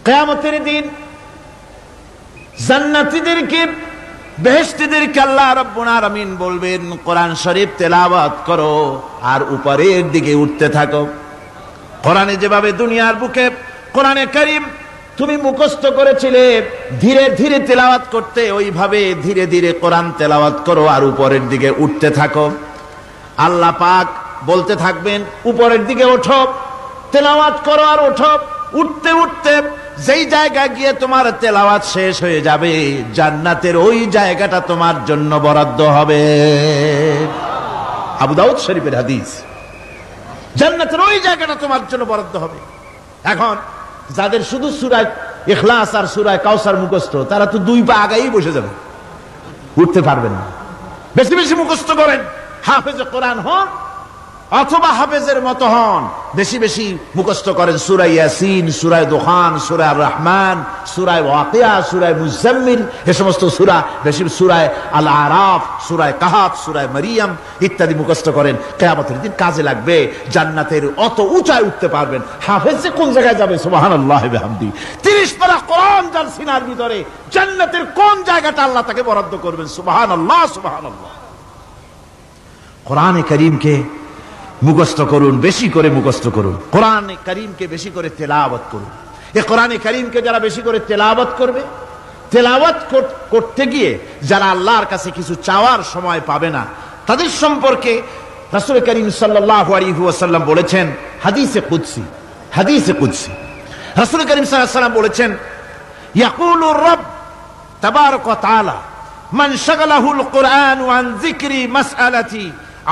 কিয়ামতের দিন জান্নাতীদেরকে, বেহেশতীদেরকে আল্লাহ রাব্বুল আলামিন বলবেন, কোরআন শরীফ তেলাওয়াত করো আর উপরের দিকে উঠতে থাকো। কোরআনে যেভাবে দুনিয়ার বুকে কোরআনে কারীম তুমি মুখস্থ করেছিলে, ধীরে ধীরে তেলাওয়াত করতে, ওইভাবে ধীরে ধীরে কোরআন তেলাওয়াত করো আর উপরের দিকে উঠতে থাকো। আল্লাহ পাক বলতে থাকবেন, উপরের দিকে ওঠো, তেলাওয়াত করো আর ওঠো। উঠতে উঠতে যেই জায়গায় গিয়ে তোমার তেলাওয়াত শেষ হয়ে যাবে, জান্নাতের ওই জায়গাটা তোমার জন্য বরাদ্দ হবে। আবু দাউদ শরীফের হাদিস। জান্নাতের ওই জায়গাটা তোমার জন্য বরাদ্দ হবে। এখন যাদের শুধু সূরা ইখলাস আর সূরা কাউসার মুখস্থ, তারা তো 2 পা আগাই বসে যাবে, উঠতে পারবেন না। বেশি বেশি মুখস্থ করেন, হাফেজে কোরআন হন অথবা হাফেজের মতো হন। বেশি বেশি মুখস্থ করেন সূরা ইয়াসিন, সূরা দুখান, সূরা আর রহমান, সূরা ওয়াকিয়া, সূরা মুজাম্মিল, এই সমস্ত সূরা, বেশি সূরা আল আরাফ, সূরা কাহাফ, সূরা মারিয়াম ইত্যাদি মুখস্থ করেন। কিয়ামতের দিন কাজে লাগবে। জান্নাতের অত উঁচায় উঠতে পারবেন। হাফেজে কোন জায়গায় যাবে? সুবহানাল্লাহ ওয়া বিহামদি। 30 পারা কোরআন যার সিনার ভিতরে, জান্নাতের কোন জায়গাটা আল্লাহ তাকে বরাদ্দ করবেন? সুবহানাল্লাহ, সুবহানাল্লাহ। কোরআনে কারীমকে মুখস্থ করুন, বেশি করে মুখস্থ করুন। কোরআনে কারীমকে বেশি করে তেলাওয়াত করুন। এই কোরআনে কারীমকে যারা বেশি করে তেলাওয়াত করবে, তেলাওয়াত করতে গিয়ে যারা আল্লাহর কাছে কিছু চাওয়ার সময় পাবে না, তাদের সম্পর্কে রাসূল করিম সাল্লাল্লাহু আলাইহি ওয়াসাল্লাম বলেছেন হাদিসে কুদসি। হাদিসে কুদসি রাসূল করিম সাল্লাল্লাহু আলাইহি ওয়াসাল্লাম বলেছেন, ইয়াকুলু রাব তাবারাকা ওয়া তাআলা মান শাগালাহুল কুরআন আন যিকরি মাসআলাতি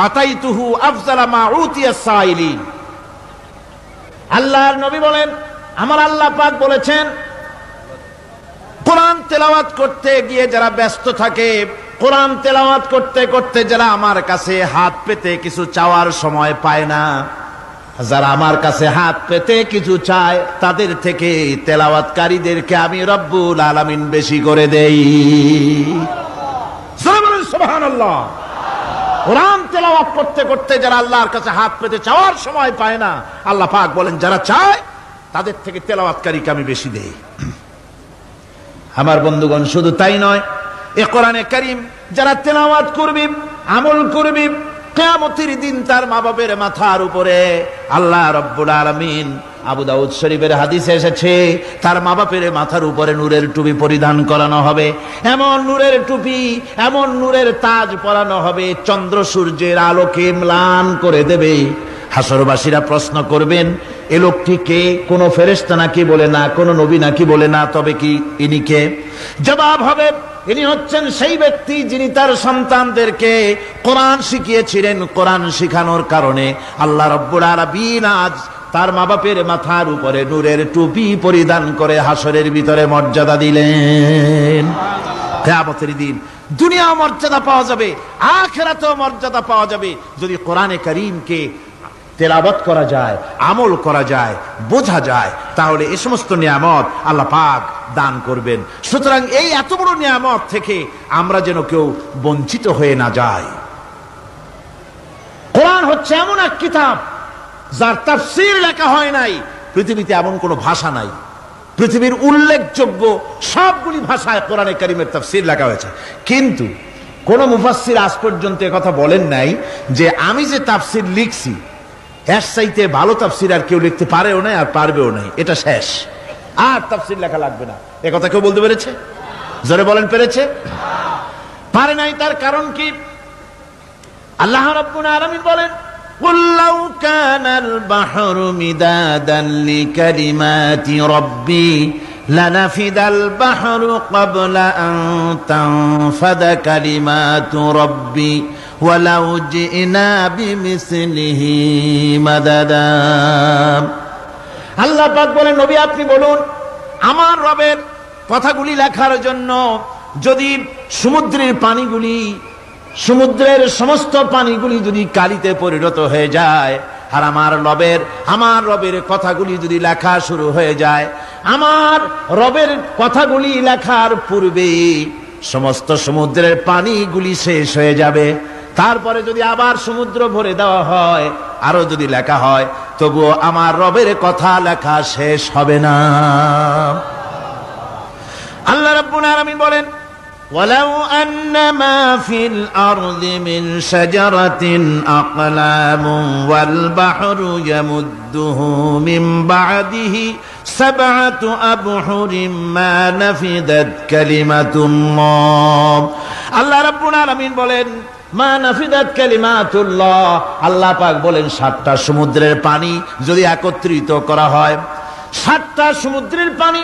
আতাইতুহু আফজালা মা উতিয়াস সাইলিন। আল্লাহর নবী বলেন, আমার আল্লাহ পাক বলেছেন, কোরআন তেলাওয়াত করতে গিয়ে যারা ব্যস্ত থাকে, কোরআন তেলাওয়াত করতে করতে যারা আমার কাছে হাত পেতে কিছু চাওয়ার সময় পায় না, যারা আমার কাছে হাত পেতে কিছু চায়, তাদের থেকে তেলাওয়াতকারীদেরকে আমি রব্বুল আলামিন বেশি করে দেই। সুবহানাল্লাহ। কোরআন তেলাওয়াত করতে করতে যারা আল্লাহর কাছে হাত পেতে চাওয়ার সময় পায় না, আল্লাহ পাক বলেন যারা চায় তাদের থেকে তেলাওয়াতকারীকে আমি বেশি দেই। আমার বন্ধুগণ, শুধু তাই নয়, এই কোরআনে কারীম যারা তেলাওয়াত করবে, আমল করবে, কিয়ামতের দিন তার মা বাপের মাথার উপরে আল্লাহ রাব্বুল আলামিন, আবু দাউদ শরীফের হাদিসে এসেছে, তার মা বাপের মাথার উপরে নূরের টুপি পরিধান করানো হবে। এমন নূরের টুপি, এমন নূরের তাজ পরানো হবে, চন্দ্র সূর্যের আলোকে ম্লান করে দেবে। হাসরবাসীরা প্রশ্ন করবেন, এ লোকটি কে? কোন ফেরেশতা নাকি? বলে না। কোন নবী নাকি? বলে না। তবে কি ইনি কে? জবাব হবে, ইনি হচ্ছেন সেই ব্যক্তি যিনি তার সন্তানদেরকে কোরআন শিখিয়েছিলেন। কোরআন শিখানোর কারণে আল্লাহ রাব্বুল আলামিন আজ তার মা বাপের মাথার উপরে নূরের টুপি পরিধান করে হাসরের ভিতরে মর্যাদা দিলেন। কিয়ামতের দিন দুনিয়া মর্যাদা পাওয়া যাবে, আখিরাতেও মর্যাদা পাওয়া যাবে যদি কোরআনে কারীমকে তেলাওয়াত করা যায়, আমল করা যায়, বোঝা যায়, তাহলে এই সমস্ত নিয়ামত আল্লাহ পাক দান করবেন। সুতরাং এই এত বড় নিয়ামত থেকে আমরা যেন কেউ বঞ্চিত হয়ে না যাই। কোরআন হচ্ছে এমন এক কিতাব যার তাফসীর লেখা হয় নাই। পৃথিবীতে এমন কোন ভাষা নাই, পৃথিবীর উল্লেখযোগ্য সবগুলি ভাষায় কোরআনে কারীমের তাফসীর লেখা হয়েছে, কিন্তু কোন মুফাসসির আজ পর্যন্ত কথা বলেন নাই যে আমি যে তাফসীর লিখছি এর চাইতে ভালো তাফসীর আর কেউ লিখতে পারেও না আর পারবেও না, এটা শেষ, আর তাফসীর লেখা লাগবে না। এ কথা কেউ বলতে পেরেছে? জোরে বলেন, পেরেছে? পারে নাই। তার কারণ কি? আল্লাহ রাব্বুল আলামিন বলেন, قُلْ لَوْ كَانَ الْبَحْرُ مِدَادًا لِكَلِمَاتِ رَبِّي لَنَفِدَ الْبَحْرُ قَبْلَ أَن تَنفَدَ كَلِمَاتُ رَبِّي وَلَوْ جِئْنَا بِمِثْلِهِ مَدَدًا। আল্লাহ পাক বলেন, নবী আপনি বলুন, আমার রবের কথাগুলি লেখার জন্য যদি সমুদ্রের পানিগুলি, সমুদ্রের সমস্ত পানিগুলি যদি কালিতে পরিণত হয়ে যায়, আর আমার রবের কথাগুলি যদি লেখা শুরু হয়ে যায়, আমার রবের কথাগুলি লেখার পূর্বে সমস্ত সমুদ্রের পানিগুলি শেষ হয়ে যাবে। তারপরে যদি আবার সমুদ্র ভরে দেওয়া হয়, আরো যদি লেখা হয়, তবুও আমার রবের কথা লেখা শেষ হবে না। আল্লাহ রাব্বুল আলামিন বলেন, ওয়ালাউ আন্নামা ফিল আরদি মিন শাজারাতিন আকলামুন ওয়াল বাহরু ইয়ামুদ্দুহু মিন বা'দিহি সাবআতু আবহুরিম মা নাফিদাত কালিমাতুল্লাহ। আল্লাহ রাব্বুল আলামিন বলেন, মা নাফিদাত কালিমাতুল্লাহ, আল্লাহ পাক বলেন 7টা সমুদ্রের পানি যদি একত্রিত করা হয়, 7টা সমুদ্রের পানি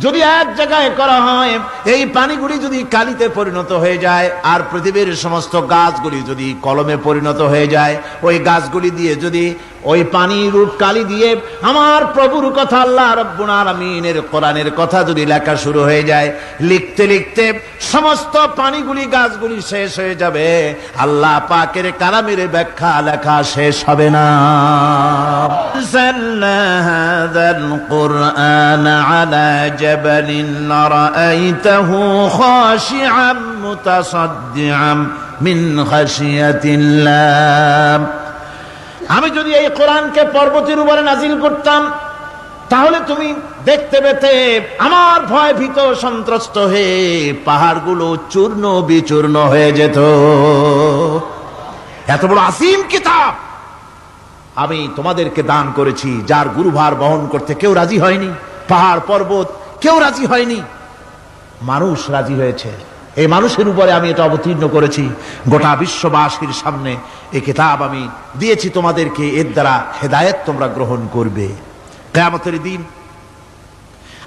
যদি এক জায়গায় করা হয়, এই পানিগুলি যদি কালিতে পরিণত হয়ে যায়, আর পৃথিবীর সমস্ত গাছগুলি যদি কলমে পরিণত হয়ে যায়, ওই গাছগুলি দিয়ে যদি ওই পানির রূপ কালি দিয়ে আমার প্রভুর কথা আল্লাহ রাব্বুল আলামিনের কোরআনের কথা যদি লেখা শুরু হয়ে যায়, লিখতে লিখতে সমস্ত পানিগুলি গাছগুলি শেষ হয়ে যাবে, আল্লাহ পাকের কালামের ব্যাখ্যা লেখা শেষ হবে না। আনজালনা হাযাল কুরআন আলা জাবালিন লারাআইতাহু খাশিআম মুতাসাদ্দিআম মিন খাশিয়াতিল্লাহ। আমি যদি এই কোরআনকে পর্বতের উপরে নাজিল করতাম, তাহলে তুমি দেখতে পেতে আমার ভয় ভীত সন্ত্রস্ত হয়ে পাহাড়গুলো চূর্ণ বিচূর্ণ হয়ে যেত। এত বড় আসিম কিতাব আমি তোমাদেরকে দান করেছি, যার গুরুভার বহন করতে কেউ রাজি হয়নি, পাহাড় পর্বত কেউ রাজি হয়নি, মানুষ রাজি হয়েছে। এই মানুষের উপরে আমি এটা অবতীর্ণ করেছি, গোটা বিশ্ববাসীর সামনে এই কিতাব আমি দিয়েছি তোমাদেরকে, এর দ্বারা হেদায়েত তোমরা গ্রহণ করবে। কিয়ামতের দিন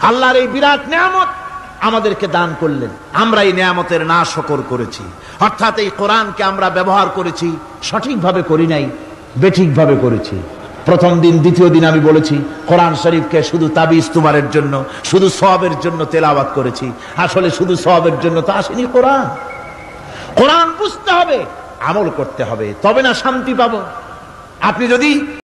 আল্লাহর এই বিরাট নিয়ামত আমাদেরকে দান করলেন, আমরা এই নিয়ামতের নাশকর করেছি, অর্থাৎ এই কোরআনকে আমরা ব্যবহার করেছি সঠিকভাবে করি নাই, বেঠিকভাবে করেছি। প্রথম দিন দ্বিতীয় দিন আমি বলেছি কোরআন শরীফকে শুধু তাবিজ তুমারের জন্য, শুধু সওয়াবের জন্য তেলাওয়াত করেছি। আসলে শুধু সওয়াবের জন্য তো আসেনি কোরআন। কোরআন বুঝতে হবে, আমল করতে হবে, তবে না শান্তি পাবো। আপনি যদি